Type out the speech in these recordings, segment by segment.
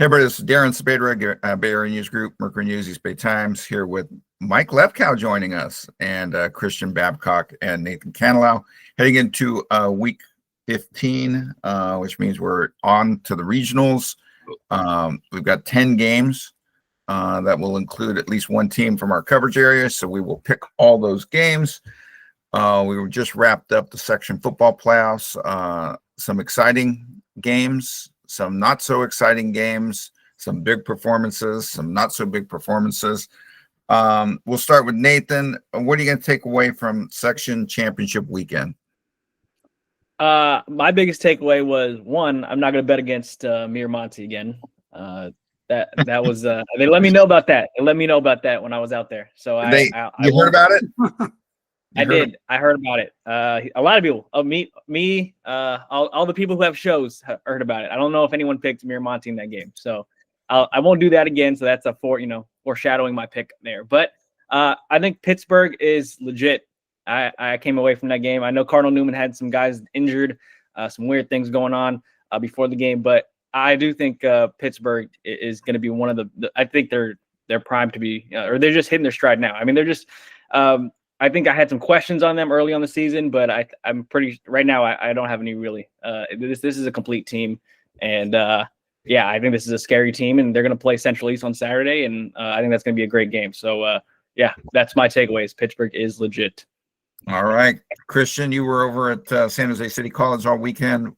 Hey, everybody, this is Darren Sabedra, Bay Area News Group, Mercury News, East Bay Times, here with Mike Lefkow joining us, and Christian Babcock and Nathan Canilao, heading into week 15, which means we're on to the regionals. We've got 10 games that will include at least one team from our coverage area, so we will pick all those games. We were just wrapped up the section football playoffs, some exciting games, some not so exciting games, some big performances, some not so big performances. We'll start with Nathan. What are you going to take away from section championship weekend? My biggest takeaway was, one, I'm not going to bet against Miramonte again. That was they let me know about that. They let me know about that when I was out there. So I heard about it? I did. I heard about it. A lot of people, me, all the people who have shows heard about it. I don't know if anyone picked Miramonte in that game, so I won't do that again. So that's foreshadowing my pick there. But I think Pittsburgh is legit. I came away from that game. I know Cardinal Newman had some guys injured, some weird things going on before the game, but I do think Pittsburgh is going to be one of the. I think they're primed to be, or they're just hitting their stride now. I mean, they're just. I think I had some questions on them early on the season, but I'm pretty right now. I don't have any really. This is a complete team, and I think this is a scary team, and they're going to play Central East on Saturday, and I think that's going to be a great game. So that's my takeaways. Pittsburgh is legit. All right, Christian, you were over at San Jose City College all weekend.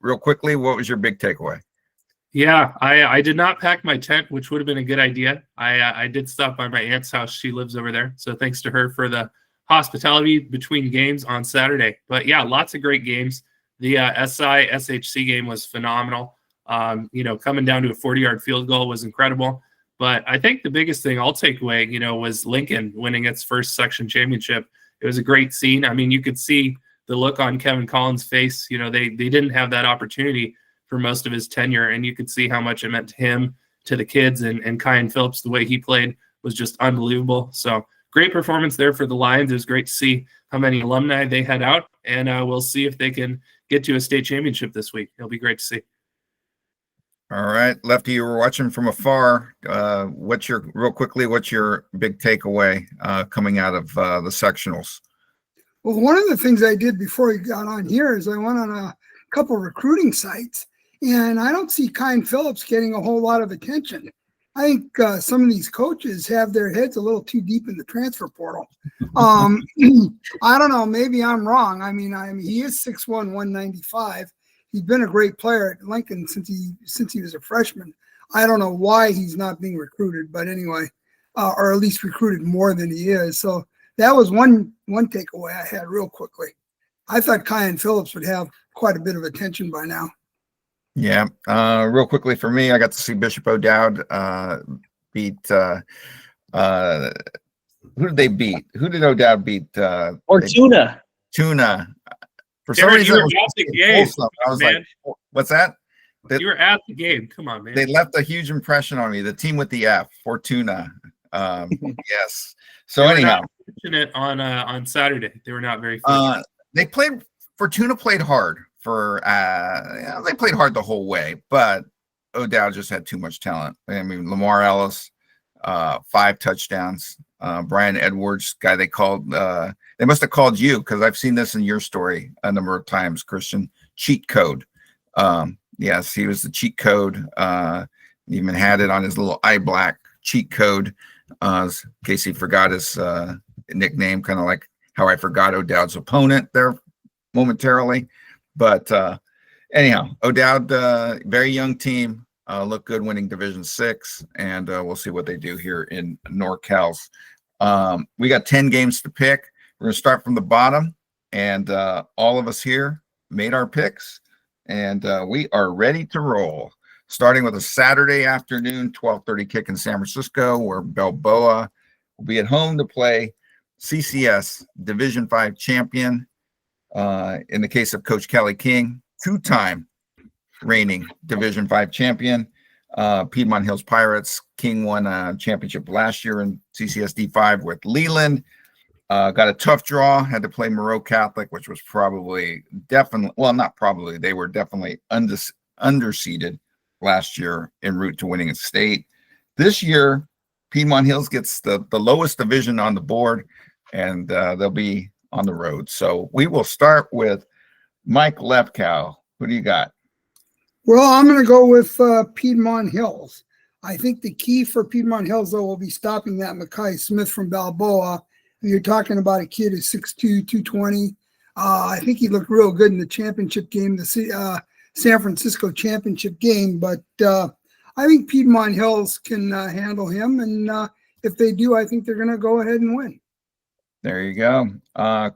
Real quickly, what was your big takeaway? Yeah, I did not pack my tent, which would have been a good idea. I did stop by my aunt's house. She lives over there. So thanks to her for the hospitality between games on Saturday. But yeah, lots of great games. The SI-SHC game was phenomenal. Coming down to a 40-yard field goal was incredible. But I think the biggest thing I'll take away, was Lincoln winning its first section championship. It was a great scene. I mean, you could see the look on Kevin Collins' face. They didn't have that opportunity for most of his tenure, and you could see how much it meant to him, to the kids, and Kyan Phillips. The way he played was just unbelievable. So great performance there for the Lions. It was great to see how many alumni they had out, and we'll see if they can get to a state championship this week. It'll be great to see. All right, Lefty, you were watching from afar. What's your big takeaway coming out of the sectionals? Well, one of the things I did before we got on here is I went on a couple recruiting sites, and I don't see Kyan Phillips getting a whole lot of attention. I think some of these coaches have their heads a little too deep in the transfer portal. I don't know. Maybe I'm wrong. I mean, he is 6'1", 195. He's been a great player at Lincoln since he was a freshman. I don't know why he's not being recruited, but anyway, or at least recruited more than he is. So that was one takeaway I had real quickly. I thought Kyan Phillips would have quite a bit of attention by now. Yeah. Real quickly for me, I got to see Bishop O'Dowd beat who did they beat? Who did O'Dowd beat? Tuna. For some reason, you were at the game. I was like, what's that? You were at the game. Come on, man. They left a huge impression on me. The team with the F, Fortuna. Yes. So anyhow, on Saturday, they were not very. Fortuna played hard they played hard the whole way, but O'Dowd just had too much talent. I mean, Lamar Ellis, 5 touchdowns. Brian Edwards, guy they called. They must have called you, because I've seen this in your story a number of times, Christian. Cheat code. Yes, he was the cheat code. Even had it on his little eye black cheat code, in case he forgot his nickname, kind of like how I forgot O'Dowd's opponent there momentarily. But anyhow, O'Dowd, very young team, look good winning Division 6, and we'll see what they do here in NorCal's. We got 10 games to pick. We're going to start from the bottom, and all of us here made our picks, and we are ready to roll. Starting with a Saturday afternoon, 12:30 kick in San Francisco, where Balboa will be at home to play CCS Division 5 champion. In the case of Coach Kelly King, 2-time reigning Division 5 champion. Piedmont Hills Pirates. King won a championship last year in CCS D5 with Leland. Got a tough draw, had to play Moreau Catholic, which was they were definitely underseeded. last year en route to winning a state. This year, Piedmont Hills gets the lowest division on the board, and they'll be on the road. So we will start with Mike Lefkow. Who do you got? Well, I'm going to go with Piedmont Hills. I think the key for Piedmont Hills, though, will be stopping that Mekhi Smith from Balboa. You're talking about a kid who's 6'2", 220. I think he looked real good in the championship game, the San Francisco championship game. But I think Piedmont Hills can handle him. And if they do, I think they're going to go ahead and win. There you go.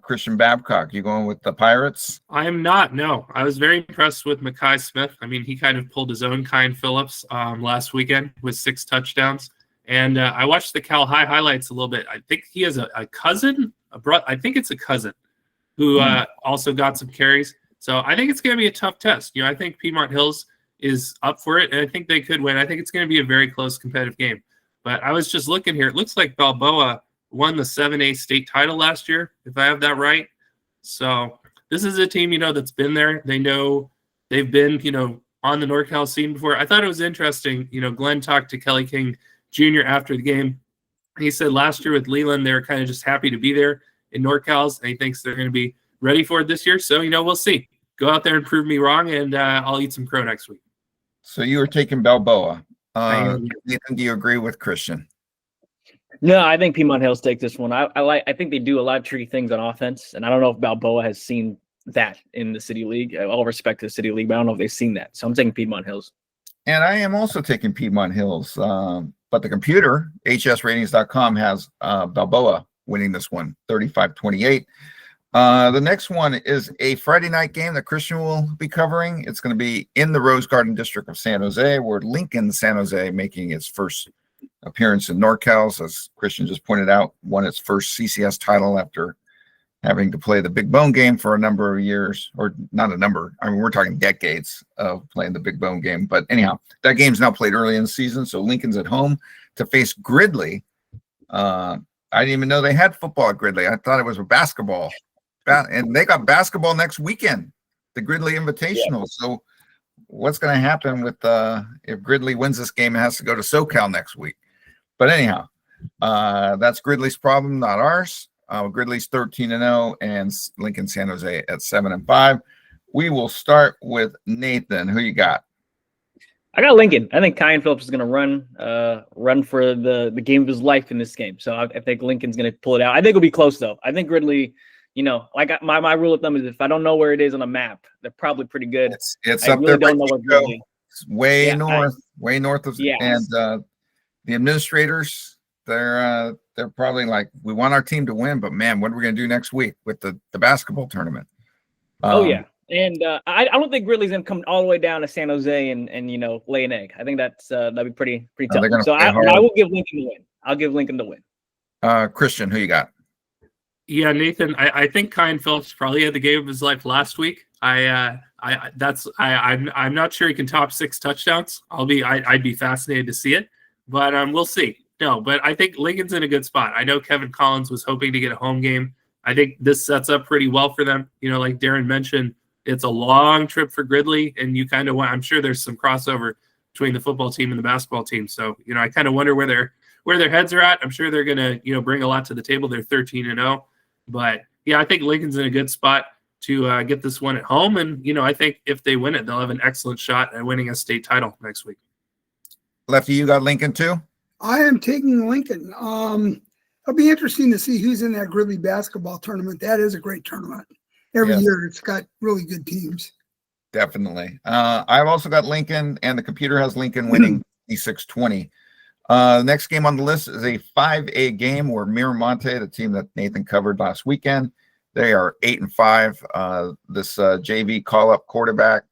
Christian Babcock, you going with the Pirates? I am not. No, I was very impressed with Mekhi Smith. I mean, he kind of pulled his own Kyle Phillips last weekend with 6 touchdowns. And I watched the Cal High highlights a little bit. I think he has a cousin, I think it's a cousin who also got some carries. So I think it's going to be a tough test. I think Piedmont Hills is up for it, and I think they could win. I think it's going to be a very close competitive game. But I was just looking here. It looks like Balboa won the 7A state title last year, if I have that right. So this is a team, that's been there. They know they've been, on the NorCal scene before. I thought it was interesting. Glenn talked to Kelly King Jr. after the game. He said last year with Leland, they were kind of just happy to be there in NorCal's, and he thinks they're going to be ready for it this year. So, we'll see. Go out there and prove me wrong, and I'll eat some crow next week. So you were taking Balboa. Nathan, do you agree with Christian? No, I think Piedmont Hills take this one. I think they do a lot of tricky things on offense, and I don't know if Balboa has seen that in the City League. All respect to the City League, but I don't know if they've seen that. So I'm taking Piedmont Hills. And I am also taking Piedmont Hills. But the computer, hsratings.com, has Balboa winning this one, 35-28. The next one is a Friday night game that Christian will be covering. It's going to be in the Rose Garden District of San Jose, where Lincoln San Jose, making its first appearance in NorCal's, as Christian just pointed out, won its first CCS title after having to play the Big Bone game for a number of years, or not a number. I mean, we're talking decades of playing the Big Bone game. But anyhow, that game's now played early in the season. So Lincoln's at home to face Gridley. I didn't even know they had football at Gridley. I thought it was a basketball. And they got basketball next weekend, the Gridley Invitational. Yeah. So what's going to happen with if Gridley wins this game and has to go to SoCal next week? But anyhow, that's Gridley's problem, not ours. Gridley's 13-0 and Lincoln San Jose at 7-5. We will start with Nathan. Who you got? I got Lincoln. I think Kyle Phillips is going to run for the game of his life in this game. So I think Lincoln's going to pull it out. I think it'll be close though. I think Gridley, like my rule with them is if I don't know where it is on a map, they're probably pretty good. It's I up really there. Don't know what Gridley. It's way north of, yeah. And the administrators, they're probably like, we want our team to win, but man, what are we going to do next week with the basketball tournament? And I don't think Gridley's going to come all the way down to San Jose and lay an egg. I think that'd be pretty tough. So I will give Lincoln the win. I'll give Lincoln the win. Christian, who you got? Yeah, Nathan, I think Kyle Phillips probably had the game of his life last week. I'm not sure he can top 6 touchdowns. I'd be fascinated to see it, but we'll see. No, but I think Lincoln's in a good spot. I know Kevin Collins was hoping to get a home game. I think this sets up pretty well for them. Like Darren mentioned, it's a long trip for Gridley, and you kind of want. I'm sure there's some crossover between the football team and the basketball team. So I kind of wonder where their heads are at. I'm sure they're gonna bring a lot to the table. They're 13-0, but yeah, I think Lincoln's in a good spot to get this one at home. And I think if they win it, they'll have an excellent shot at winning a state title next week. Lefty, you got Lincoln too? I am taking Lincoln. It'll be interesting to see who's in that Gridley basketball tournament. That is a great tournament. Every year it's got really good teams. Definitely. I've also got Lincoln, and the computer has Lincoln winning 36-20. The next game on the list is a 5A game where Miramonte, the team that Nathan covered last weekend, they are 8-5. This JV call-up quarterback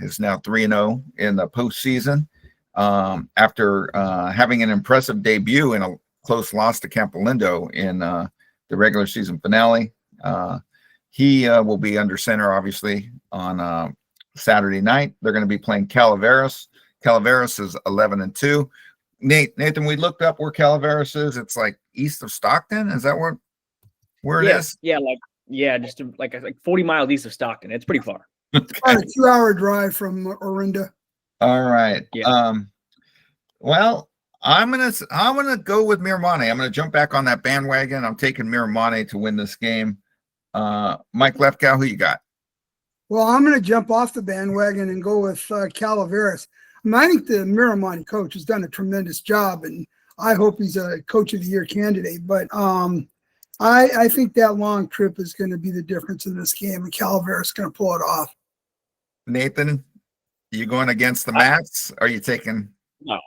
is now 3-0 in the postseason. After having an impressive debut in a close loss to Campolindo in the regular season finale. He will be under center, obviously, on Saturday night. They're going to be playing Calaveras. Calaveras is 11-2. Nathan, we looked up where Calaveras is. It's like east of Stockton. Is that where it is? Yeah, just like 40 miles east of Stockton. It's pretty far. It's about a 2-hour drive from Orinda. All right. Yeah. Well, I'm gonna go with Miramonte. I'm gonna jump back on that bandwagon. I'm taking Miramonte to win this game. Mike Lefkow, who you got? Well, I'm going to jump off the bandwagon and go with Calaveras. I think the Miramonte coach has done a tremendous job, and I hope he's a Coach of the Year candidate. But I think that long trip is going to be the difference in this game, and Calaveras is going to pull it off. Nathan, you going against the Mats? Are you taking? No,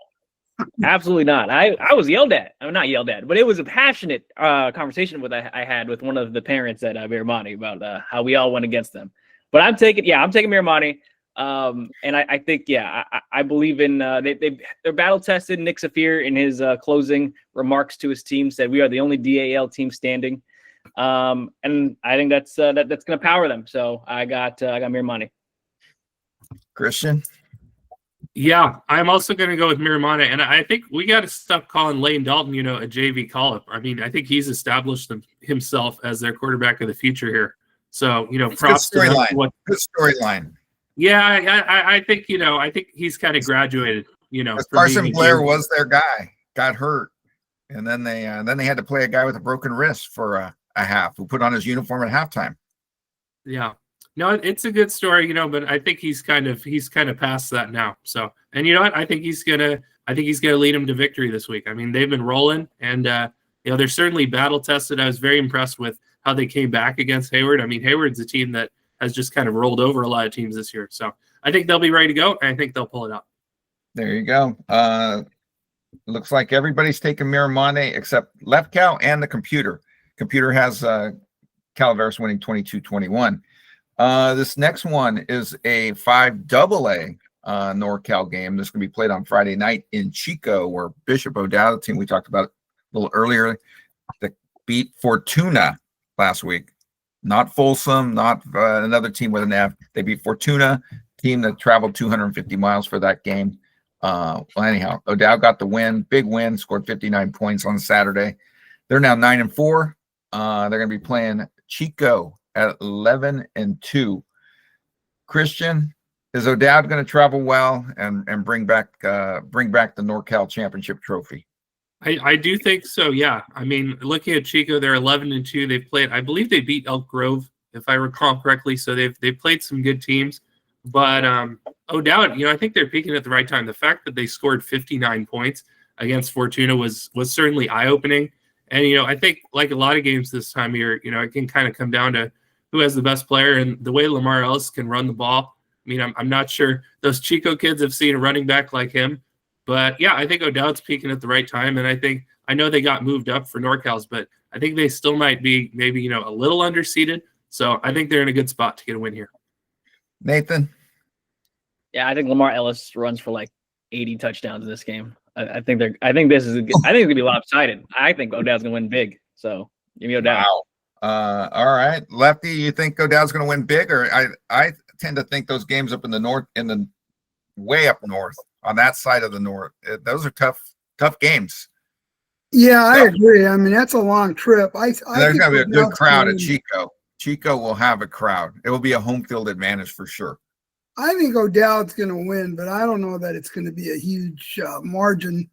absolutely not. I was yelled at. I'm not yelled at, but it was a passionate conversation I had with one of the parents at Miramonte about how we all went against them. But I'm taking Miramonte. And I think, I believe in they're battle tested. Nick Safir in his closing remarks to his team said we are the only DAL team standing. And I think that's going to power them. So I got Miramonte. Christian. Yeah, I'm also going to go with Miramonte, and I think we got to stop calling Lane Dalton, a JV call-up. I mean, I think he's established himself as their quarterback of the future here. So, props to him. Good storyline. Yeah, I think I think he's kind of graduated. Carson Blair was their guy, got hurt, and then they had to play a guy with a broken wrist for a half who put on his uniform at halftime. Yeah. No, it's a good story, but I think he's kind of past that now. So, and you know what? I think he's gonna lead him to victory this week. I mean, they've been rolling, and they're certainly battle tested. I was very impressed with how they came back against Hayward. I mean, Hayward's a team that has just kind of rolled over a lot of teams this year. So I think they'll be ready to go, and I think they'll pull it out. There you go. Looks like everybody's taking Miramonte except Lefkow and the computer. Computer has Calaveras winning 22-21. This next one is a 5AA NorCal game. This is going to be played on Friday night in Chico, where Bishop O'Dowd, the team we talked about a little earlier, that beat Fortuna last week. Not Folsom, not another team with an F. They beat Fortuna, team that traveled 250 miles for that game. Well, anyhow, O'Dowd got the win, big win, scored 59 points on Saturday. They're now 9-4. They're going to be playing Chico at 11-2. Christian, is O'Dowd going to travel well and bring back the NorCal championship trophy? I do think so. Yeah. I mean, looking at Chico, they're 11-2. They've played, I believe they beat Elk Grove, if I recall correctly. So they've played some good teams, but O'Dowd, I think they're peaking at the right time. The fact that they scored 59 points against Fortuna was certainly eye-opening. And, I think like a lot of games this time of year, it can kind of come down to who has the best player, and the way Lamar Ellis can run the ball. I mean, I'm not sure those Chico kids have seen a running back like him, but yeah, I think O'Dowd's peaking at the right time. And I know they got moved up for NorCal's, but I think they still might be maybe, a little underseeded. So I think they're in a good spot to get a win here. Nathan. Yeah, I think Lamar Ellis runs for like 80 touchdowns in this game. I think this is it's gonna be lopsided. I think O'Dowd's gonna win big. So give me O'Dowd. Wow. All right, Lefty, you think O'Dowd's gonna win big, or I tend to think those games up in the north, in the way up north on that side of the north, those are tough games. Yeah, I agree. I mean, that's a long trip. There's gonna be a good crowd at Chico. Chico will have a crowd. It will be a home field advantage for sure. I think O'Dowd's going to win, but I don't know that it's going to be a huge margin.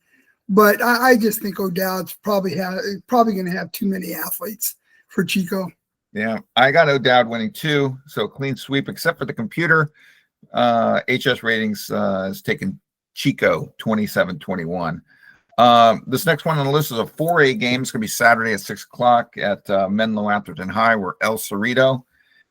But I just think O'Dowd's probably going to have too many athletes for Chico. Yeah, I got O'Dowd winning too, so clean sweep except for the computer. HS Ratings is taking Chico 27-21. This next one on the list is a 4A game. It's going to be Saturday at 6 o'clock at Menlo-Atherton High, where El Cerrito.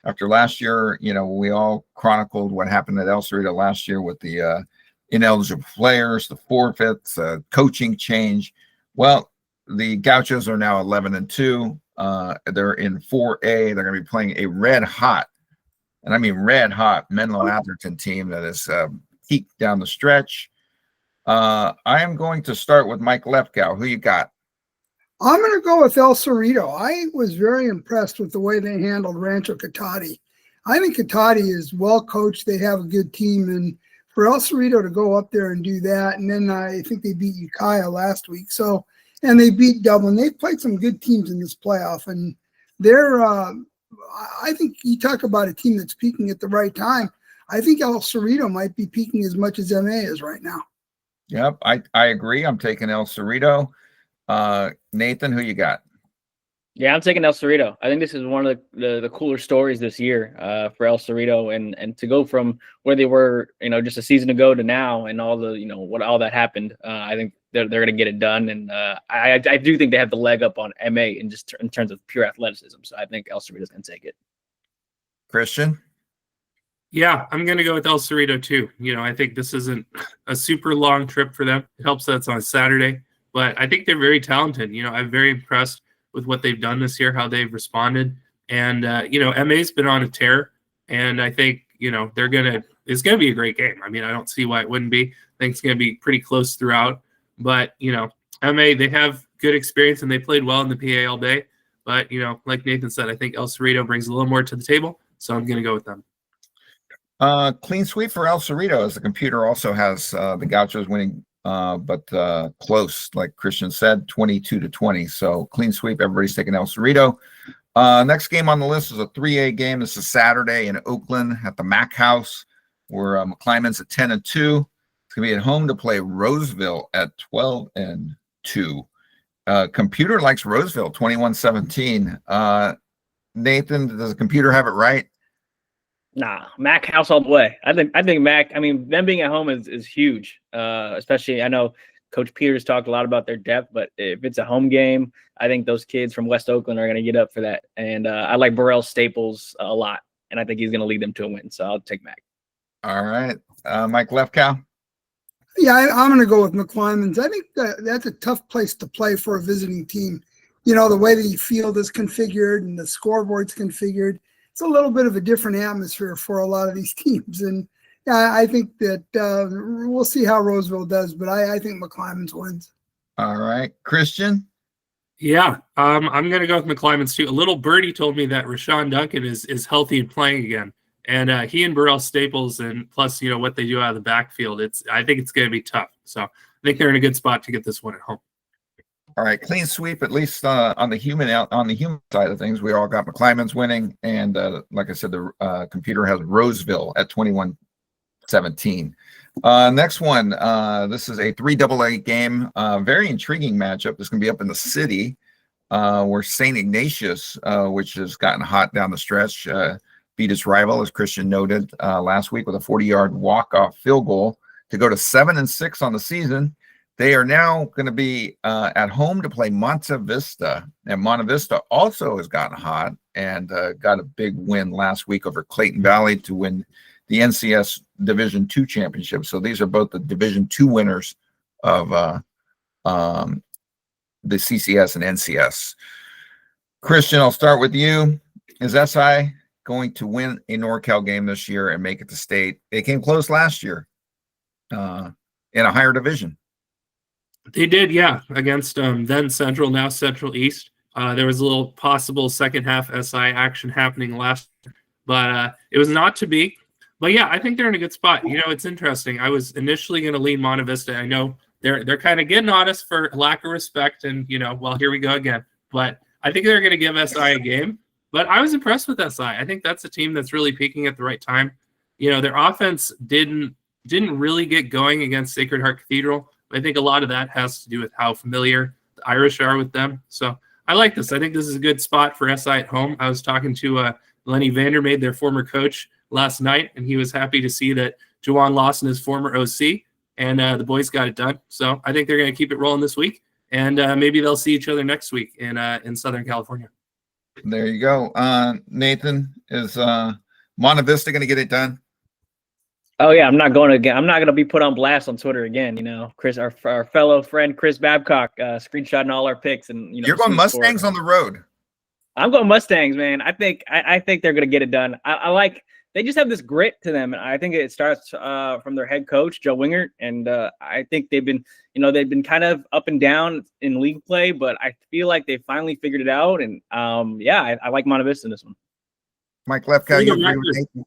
After last year, we all chronicled what happened at El Cerrito last year with the ineligible players, the forfeits, coaching change. Well, the Gauchos are now 11-2. They're in 4A. They're going to be playing a red hot Menlo-Atherton team that is peaked down the stretch. I am going to start with Mike Lefkow. Who you got? I'm going to go with El Cerrito. I was very impressed with the way they handled Rancho Cotati. I think Cotati is well coached. They have a good team. And for El Cerrito to go up there and do that, and then I think they beat Ukiah last week. So, and they beat Dublin. They've played some good teams in this playoff. And they're, I think you talk about a team that's peaking at the right time. I think El Cerrito might be peaking as much as MA is right now. Yep, I agree. I'm taking El Cerrito. Nathan, who you got? Yeah, I'm taking El Cerrito. I think this is one of the cooler stories this year for El Cerrito, and to go from where they were, just a season ago to now, and all the, what all that happened. I think they're going to get it done, and I do think they have the leg up on MA in terms of pure athleticism. So I think El Cerrito's going to take it. Christian? Yeah, I'm going to go with El Cerrito too. I think this isn't a super long trip for them. It helps that it's on Saturday, but I think they're very talented. I'm very impressed with what they've done this year, how they've responded. And, MA's been on a tear, and I think, it's going to be a great game. I mean, I don't see why it wouldn't be. I think it's going to be pretty close throughout. But, MA, they have good experience, and they played well in the PA all day. But, like Nathan said, I think El Cerrito brings a little more to the table, so I'm going to go with them. Clean sweep for El Cerrito, as the computer also has the Gauchos winning, but close, like Christian said, 22-20. So clean sweep, everybody's taking El Cerrito. Next game on the list is a 3A game. This is Saturday in Oakland at the Mac House, where McClymonds at 10-2. It's going to be at home to play Roseville at 12-2. Computer likes Roseville, 21-17. Nathan, does the computer have it right? Nah, Mac House all the way. I think Mac. I mean, them being at home is huge. Especially, I know Coach Peters talked a lot about their depth, but if it's a home game, I think those kids from West Oakland are going to get up for that. And I like Burrell Staples a lot, and I think he's going to lead them to a win. So I'll take Mac. All right, Mike Lefkow. Yeah, I'm going to go with McClymonds. I think that's a tough place to play for a visiting team. The way the field is configured and the scoreboard's configured. It's a little bit of a different atmosphere for a lot of these teams. And I think that we'll see how Roseville does, but I think McClymonds wins. All right. Christian? Yeah, I'm going to go with McClymonds too. A little birdie told me that Rashawn Duncan is healthy and playing again. And he and Burrell Staples, and plus, what they do out of the backfield, I think it's going to be tough. So I think they're in a good spot to get this one at home. All right, clean sweep, at least on the human side of things. We all got McClymonds winning, and like I said, the computer has Roseville at 21-17. Next one, this is a 3AA game, very intriguing matchup. It's going to be up in the city, where St. Ignatius, which has gotten hot down the stretch, beat its rival, as Christian noted last week, with a 40-yard walk-off field goal to go to 7-6 on the season. They are now going to be at home to play Monte Vista. And Monte Vista also has gotten hot and got a big win last week over Clayton Valley to win the NCS Division II championship. So these are both the Division II winners of the CCS and NCS. Christian, I'll start with you. Is SI going to win a NorCal game this year and make it to state? They came close last year in a higher division. They did, yeah, against then Central, now Central East. There was a little possible second half SI action happening last year, but it was not to be. But yeah, I think they're in a good spot. It's interesting. I was initially going to lean Monte Vista. I know they're kind of getting on us for lack of respect, and well, here we go again. But I think they're going to give SI a game. But I was impressed with SI. I think that's a team that's really peaking at the right time. Their offense didn't really get going against Sacred Heart Cathedral. I think a lot of that has to do with how familiar the Irish are with them. So I like this. I think this is a good spot for SI at home. I was talking to Lenny Vandermeid, their former coach, last night, and he was happy to see that Juwan Lawson is former OC, and the boys got it done. So I think they're going to keep it rolling this week, and maybe they'll see each other next week in Southern California. There you go. Nathan, is Monte Vista going to get it done? Oh yeah, I'm not going to be put on blast on Twitter again. Chris, our fellow friend Chris Babcock, screenshotting all our picks, and you're going Mustangs on the road. I'm going Mustangs, man. I think they're going to get it done. I like, they just have this grit to them, and I think it starts from their head coach Joe Wingert, and I think they've been kind of up and down in league play, but I feel like they finally figured it out, and I like Monte Vista in this one. Mike Lefkow, you agree with Nathan?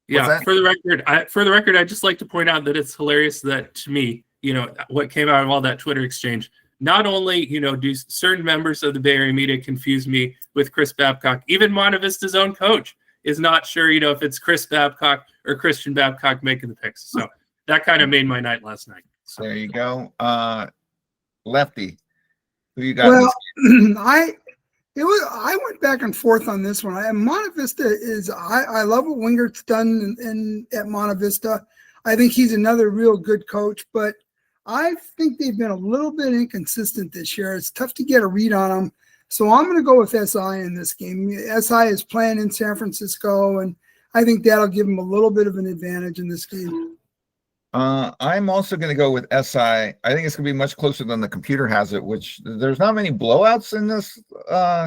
Yeah, for the record, I'd just like to point out that it's hilarious that, to me, what came out of all that Twitter exchange, not only, do certain members of the Bay Area media confuse me with Chris Babcock, even Monte Vista's own coach, is not sure, if it's Chris Babcock or Christian Babcock making the picks. So that kind of made my night last night. So there you go. Lefty, who you got? Well, I went back and forth on this one. Monte Vista is I love what Wingert's done at Monte Vista. I think he's another real good coach, but I think they've been a little bit inconsistent this year. It's tough to get a read on them. So I'm going to go with SI in this game. SI is playing in San Francisco, and I think that'll give them a little bit of an advantage in this game. I'm also going to go with SI. I think it's going to be much closer than the computer has it, which there's not many blowouts in this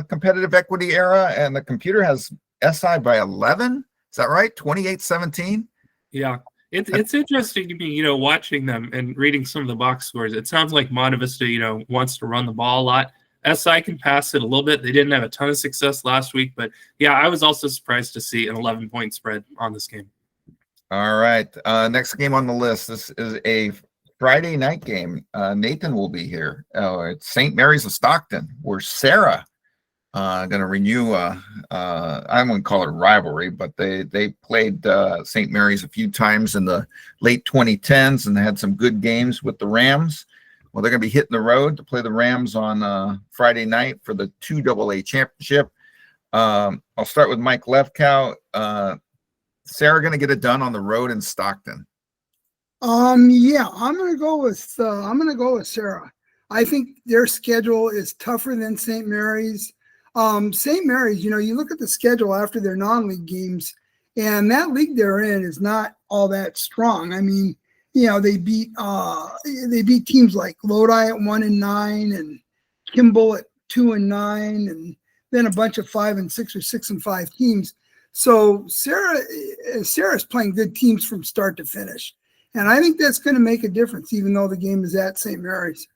competitive equity era, and the computer has SI by 11. Is that right? 28-17? Yeah. It's interesting to me, watching them and reading some of the box scores. It sounds like Monte Vista, wants to run the ball a lot. SI can pass it a little bit. They didn't have a ton of success last week, but yeah, I was also surprised to see an 11-point spread on this game. All right. Next game on the list. This is a Friday night game. Nathan will be here. It's St. Mary's of Stockton, where Serra going to renew. I wouldn't call it a rivalry, but they played St. Mary's a few times in the late 2010s and had some good games with the Rams. Well, they're going to be hitting the road to play the Rams on Friday night for the 2AA championship. I'll start with Mike Lefkow. Sarah going to get it done on the road in Stockton. Yeah, I'm going to go with Sarah. I think their schedule is tougher than St. Mary's. St. Mary's, you look at the schedule after their non-league games, and that league they're in is not all that strong. I mean, they beat teams like Lodi at 1-9 and Kimball at 2-9, and then a bunch of 5-6 or 6-5 teams. So Sarah's playing good teams from start to finish, and I think that's going to make a difference, even though the game is at St. Mary's.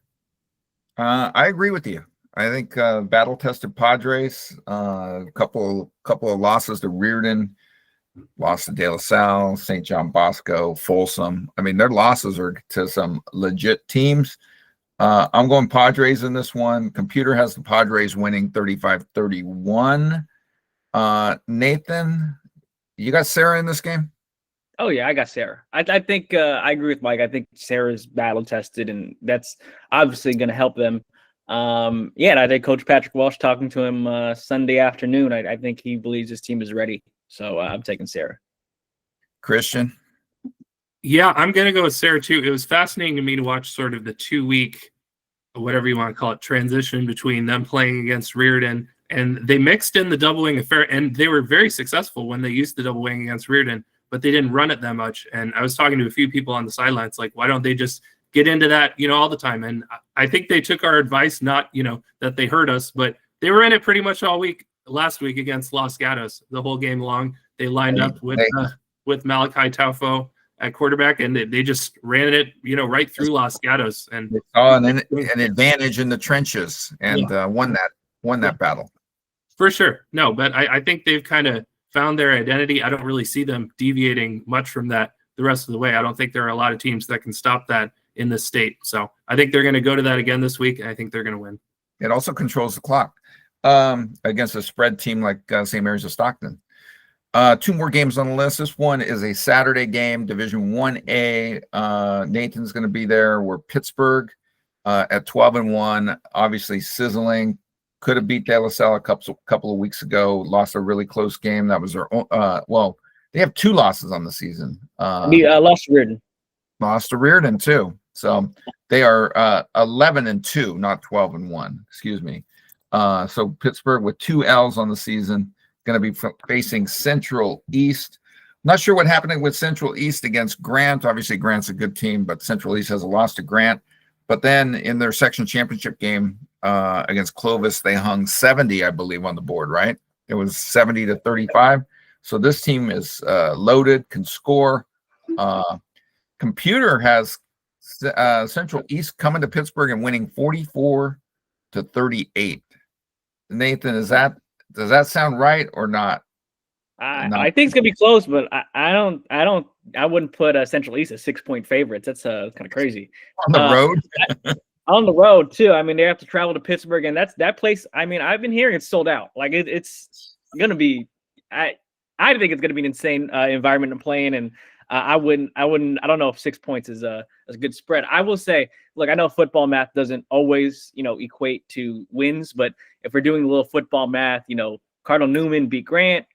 I agree with you. I think battle-tested Padres, a couple of losses to Riordan, lost to De La Salle, St. John Bosco, Folsom. I mean, their losses are to some legit teams. I'm going Padres in this one. Computer has the Padres winning 35-31. Nathan, you got Sarah in this game? Oh yeah, I got Sarah. I think I agree with Mike. I think Sarah's battle tested, and that's obviously going to help them. And I think Coach Patrick Walsh, talking to him Sunday afternoon, I think he believes his team is ready. So I'm taking Sarah. Christian? Yeah, I'm going to go with Sarah too. It was fascinating to me to watch sort of the 2-week, whatever you want to call it, transition between them playing against Riordan. And they mixed in the double wing affair, and they were very successful when they used the double wing against Riordan, but they didn't run it that much. And I was talking to a few people on the sidelines, like, why don't they just get into that, all the time? And I think they took our advice, not, that they heard us, but they were in it pretty much all week last week against Los Gatos. The whole game long, they lined up with Malachi Taufo at quarterback, and they just ran it, right through Los Gatos. And an advantage in the trenches, and won that battle. For sure. No, but I think they've kind of found their identity. I don't really see them deviating much from that the rest of the way. I don't think there are a lot of teams that can stop that in this state. So I think they're going to go to that again this week, and I think they're going to win. It also controls the clock against a spread team like St. Mary's of Stockton. 2 more games on the list. This one is a Saturday game, Division 1A. Nathan's going to be there. We're Pittsburg at 12-1, obviously sizzling. Could have beat De La Salle a couple of weeks ago. Lost a really close game. That was their they have 2 losses on the season. Lost to Riordan. Lost to Riordan too. So they are 11-2, not 12-1. Excuse me. So Pittsburgh with 2 L's on the season, going to be facing Central East. Not sure what happened with Central East against Grant. Obviously, Grant's a good team, but Central East has a loss to Grant. But then in their section championship game against Clovis, they hung 70, I believe, on the board, right? It was 70-35. So this team is loaded, can score. Computer has Central East coming to Pittsburgh and winning 44-38. Nathan, does that sound right or not? I think it's gonna be close, but I wouldn't put Central East as 6-point favorites. That's kind of crazy. On the road? On the road too. I mean, they have to travel to Pittsburgh, and that place. I mean, I've been hearing it's sold out. Like it's gonna be. I I think it's going to be an insane environment to play in, and I don't know if 6 points is a good spread. I will say, look, I know football math doesn't always, equate to wins, but if we're doing a little football math, Cardinal Newman beat Grant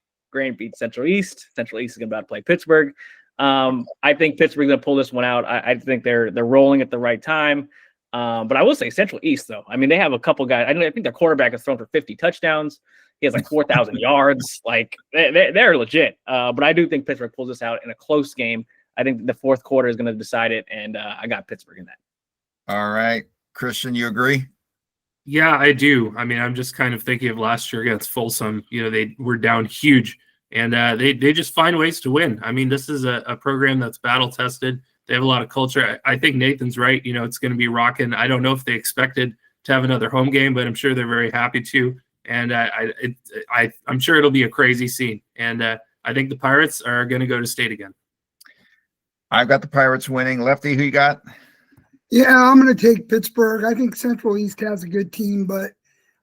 beat Central East. Central East is about to play Pittsburgh. I think Pittsburgh's going to pull this one out. I think they're rolling at the right time. But I will say Central East, though. I mean, they have a couple guys. I think their quarterback has thrown for 50 touchdowns. He has like 4,000 yards. Like they're legit. But I do think Pittsburgh pulls this out in a close game. I think the fourth quarter is going to decide it, and I got Pittsburgh in that. All right, Christian, you agree? Yeah, I do. I mean, I'm just kind of thinking of last year against Folsom. They were down huge, and they just find ways to win. I mean, this is a program that's battle tested. They have a lot of culture. I think Nathan's right. It's going to be rocking. I don't know if they expected to have another home game, but I'm sure they're very happy to. And I'm sure it'll be a crazy scene. And I think the Pirates are going to go to state again. I've got the Pirates winning. Lefty, who you got? Yeah, I'm going to take Pittsburgh. I think Central East has a good team, but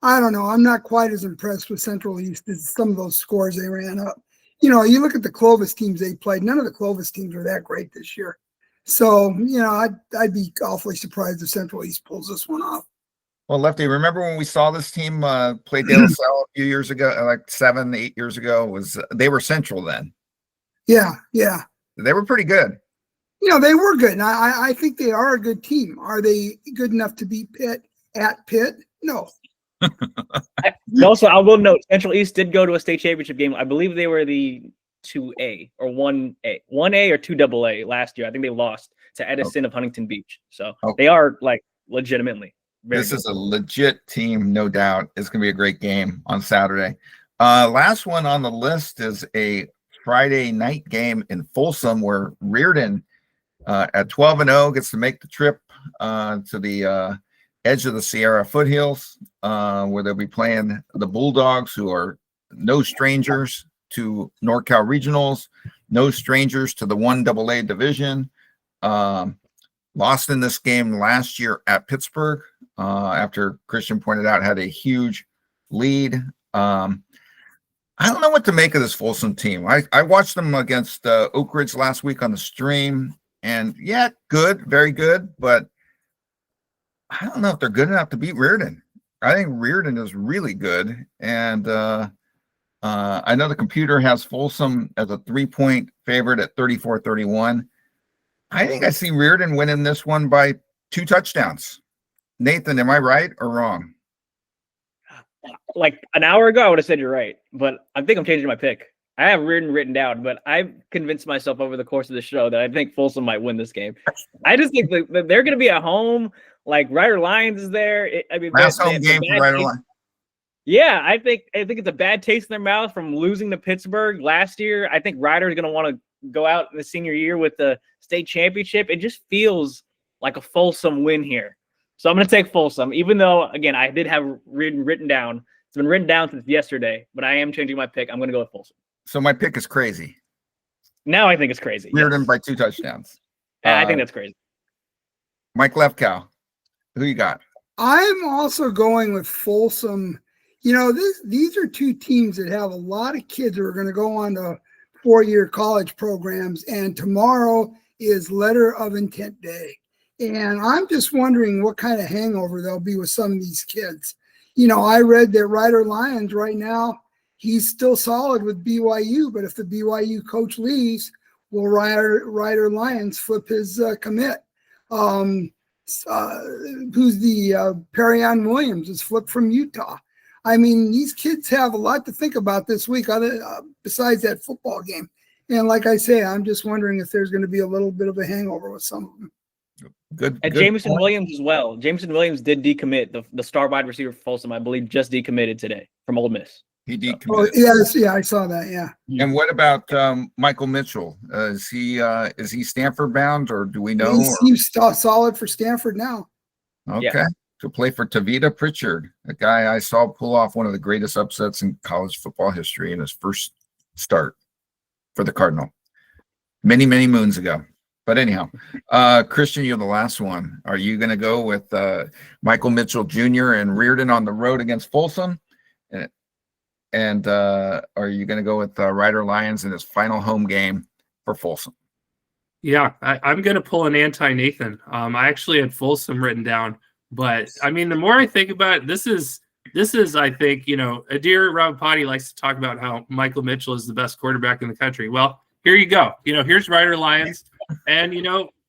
I don't know. I'm not quite as impressed with Central East as some of those scores they ran up. You look at the Clovis teams they played. None of the Clovis teams were that great this year. So, I'd be awfully surprised if Central East pulls this one off. Well, Lefty, remember when we saw this team play De La Salle a few years ago, like 7-8 years ago? They were Central then? Yeah. They were pretty good. They were good. And I think they are a good team. Are they good enough to beat Pitt at Pitt? No. Also, I will note Central East did go to a state championship game. I believe they were the 2A or 1A or 2AA last year. I think they lost to Edison of Huntington Beach. So They are like legitimately. This is a legit team, no doubt. It's going to be a great game on Saturday. Last one on the list is a Friday night game in Folsom where Riordan at 12-0 gets to make the trip to the edge of the Sierra foothills where they'll be playing the Bulldogs, who are no strangers to NorCal regionals, no strangers to the 1AA division. Lost in this game last year at Pittsburgh after Christian pointed out had a huge lead. I don't know what to make of this Folsom team. I watched them against Oak Ridge last week on the stream, and yeah, good, very good, but I don't know if they're good enough to beat Riordan. I think Riordan is really good, and I know the computer has Folsom as a 3-point favorite at 34-31. I think I see Riordan winning this one by 2 touchdowns. Nathan, am I right or wrong? Like an hour ago, I would have said you're right, but I think I'm changing my pick. I have Riordan written down, but I've convinced myself over the course of the show that I think Folsom might win this game. I just think that they're going to be at home. Like Rider Lions is there. Last home game for Rider Lions. Yeah, I think it's a bad taste in their mouth from losing to Pittsburgh last year. I think Rider is going to want to go out in the senior year with the state championship. It just feels like a Folsom win here. So I'm going to take Folsom, even though, again, I did have written down. It's been written down since yesterday, but I am changing my pick. I'm going to go with Folsom. So my pick is crazy. Now I think it's crazy. Riordan by 2 touchdowns. I think that's crazy. Mike Lefkow, who you got? I'm also going with Folsom. These are 2 teams that have a lot of kids who are going to go on to 4-year college programs, and tomorrow is Letter of Intent Day. And I'm just wondering what kind of hangover there'll be with some of these kids. I read that Rider Lions right now, he's still solid with BYU, but if the BYU coach leaves, will Rider Lions flip his commit? Who's the Perryon Williams is flipped from Utah. I mean, these kids have a lot to think about this week besides that football game. And like I say, I'm just wondering if there's going to be a little bit of a hangover with some of them. Good. And good Jameson point. Williams as well. Jameson Williams did decommit. The star wide receiver for Folsom, I believe, just decommitted today from Ole Miss. He decommitted. Oh, yes, yeah, I saw that. Yeah. And what about Michael Mitchell? Is he Stanford bound, or do we know? He seems solid for Stanford now. Okay. Yeah. To play for Tavita Pritchard, a guy I saw pull off one of the greatest upsets in college football history in his first start for the Cardinal many, many moons ago. But anyhow, Christian, you're the last one. Are you going to go with Michael Mitchell Jr. and Riordan on the road against Folsom? And are you going to go with Rider Lions in his final home game for Folsom? Yeah, I'm going to pull an anti-Nathan. I actually had Folsom written down, but I mean, the more I think about it, this is, I think, Adair Ravapati likes to talk about how Michael Mitchell is the best quarterback in the country. Well, here you go. Here's Rider Lions. And,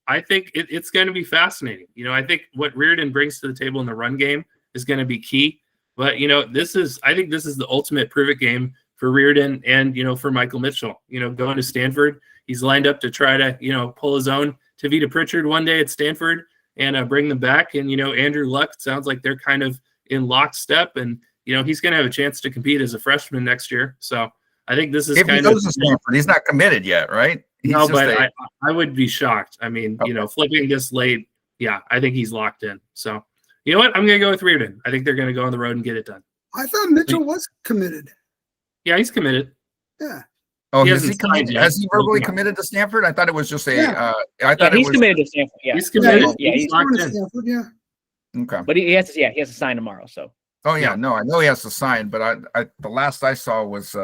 I think it's going to be fascinating. I think what Riordan brings to the table in the run game is going to be key. But, I think this is the ultimate prove-it game for Riordan and, for Michael Mitchell. Going to Stanford, he's lined up to try to, pull his own Tavita Pritchard one day at Stanford and bring them back. And, Andrew Luck, sounds like they're kind of in lockstep. And, he's going to have a chance to compete as a freshman next year. So I think this is if he goes to Stanford, he's not committed yet, right? No, but I would be shocked. I mean, okay. Flipping this late, yeah, I think he's locked in. So, you know what? I'm going to go with Riordan. I think they're going to go on the road and get it done. I thought Mitchell was committed. Yeah, he's committed. Yeah. Oh, has he verbally committed to Stanford? I thought it was just a. I thought he's committed to Stanford. Yeah, he's committed. Yeah, he's going to Stanford. Yeah. Okay. But he has to sign tomorrow. So. Oh yeah, no, I know he has to sign, but the last I saw was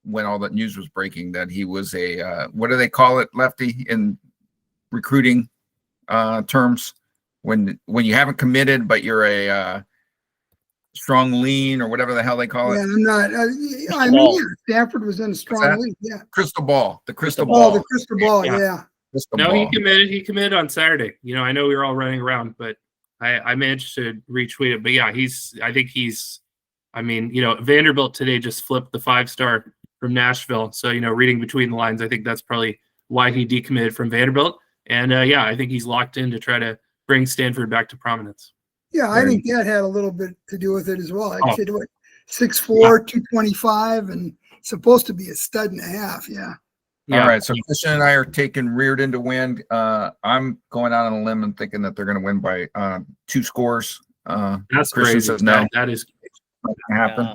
when all that news was breaking that he was a what do they call it, Lefty, in recruiting terms, when you haven't committed but you're a strong lean or whatever the hell they call it. Yeah, I'm not. I mean, Stanford was in a strong lean. Yeah. Crystal ball. The crystal ball. Oh, the crystal ball. Yeah. He committed. He committed on Saturday. I know we were all running around, but I managed to retweet it. But yeah, Vanderbilt today just flipped the 5-star from Nashville. So, reading between the lines, I think that's probably why he decommitted from Vanderbilt. And I think he's locked in to try to bring Stanford back to prominence. Yeah, I think that had a little bit to do with it as well. I'd say 6'4", 225, and supposed to be a stud and a half. Yeah. All right. So Christian and I are taking Riordan to win. I'm going out on a limb and thinking that they're going to win by 2 scores. That's Christian crazy. says no. That is not going to happen.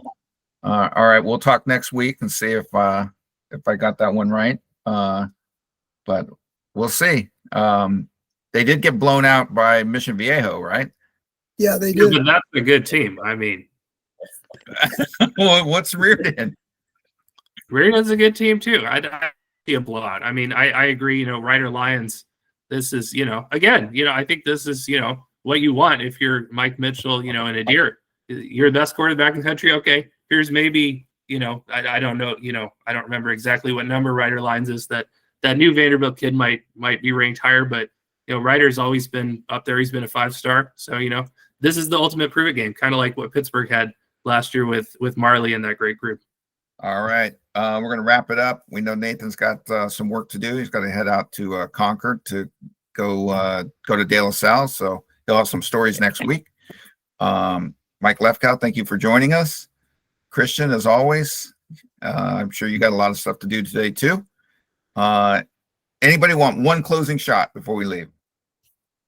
All right. We'll talk next week and see if I got that one right. But we'll see. They did get blown out by Mission Viejo, right? Yeah, they did. But that's a good team. I mean, what's Riordan? Riordan's a good team too. I see a blowout. I mean, I agree. Rider Lions. This is, again, I think this is, what you want if you're Mike Mitchell, and Adair. You're the best quarterback in the country. Okay, here's maybe, I don't know, I don't remember exactly what number Rider Lions is. That new Vanderbilt kid might be ranked higher, but Rider's always been up there. He's been a 5-star. So, this is the ultimate prove it game, kind of like what Pittsburgh had last year with Marley and that great group. All right. We're going to wrap it up. We know Nathan's got some work to do. He's got to head out to Concord to go to De La Salle. So he'll have some stories next week. Mike Lefkow, thank you for joining us. Christian, as always, I'm sure you got a lot of stuff to do today too. Anybody want one closing shot before we leave?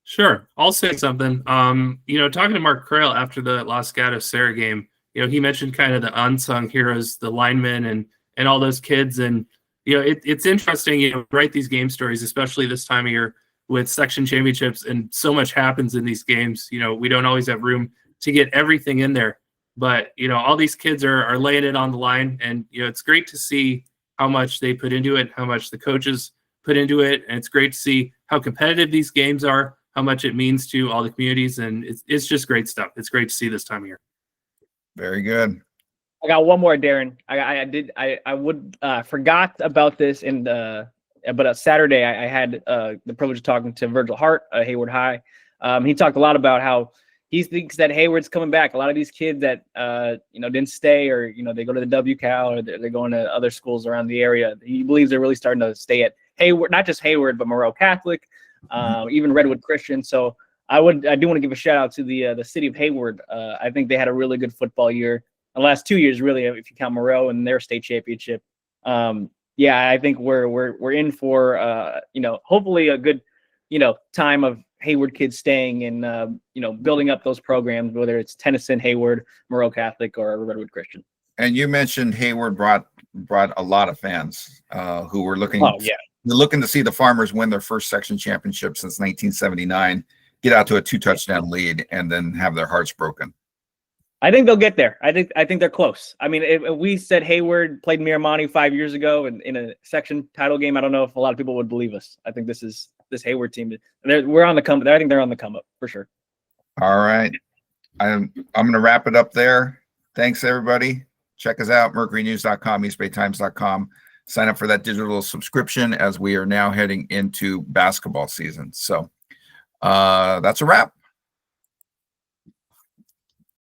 Sure. I'll say something. Talking to Mark Crail after the Los Gatos Serra game, he mentioned kind of the unsung heroes, the linemen and all those kids. And, it's interesting, write these game stories, especially this time of year with section championships, and so much happens in these games. We don't always have room to get everything in there, but, all these kids are laying it on the line, and, it's great to see how much they put into it, how much the coaches put into it. And it's great to see how competitive these games are, how much it means to all the communities. And it's just great stuff. It's great to see this time of year. Very good. I got one more, Darren. I forgot about this but Saturday I had the privilege of talking to Virgil Hart at Hayward High. He talked a lot about how he thinks that Hayward's coming back. A lot of these kids that didn't stay, or they go to the WCal, or they're going to other schools around the area. He believes they're really starting to stay at Hayward, not just Hayward, but Moreau Catholic, even Redwood Christian. So I do want to give a shout out to the city of Hayward. I think they had a really good football year. The last 2 years, really, if you count Moreau and their state championship. I think we're in for hopefully a good time of Hayward kids staying and building up those programs, whether it's Tennyson, Hayward, Moreau Catholic, or Redwood Christian. And you mentioned Hayward brought a lot of fans who were looking. Oh yeah. Looking to see the Farmers win their first section championship since 1979, get out to a 2-touchdown lead, and then have their hearts broken. I think they'll get there. I think they're close. I mean, if we said Hayward played Miramonte 5 years ago in a section title game, I don't know if a lot of people would believe us. I think this Hayward team. We're on the come. I think they're on the come up for sure. All right. I'm going to wrap it up there. Thanks, everybody. Check us out, mercurynews.com, eastbaytimes.com. Sign up for that digital subscription as we are now heading into basketball season. So that's a wrap.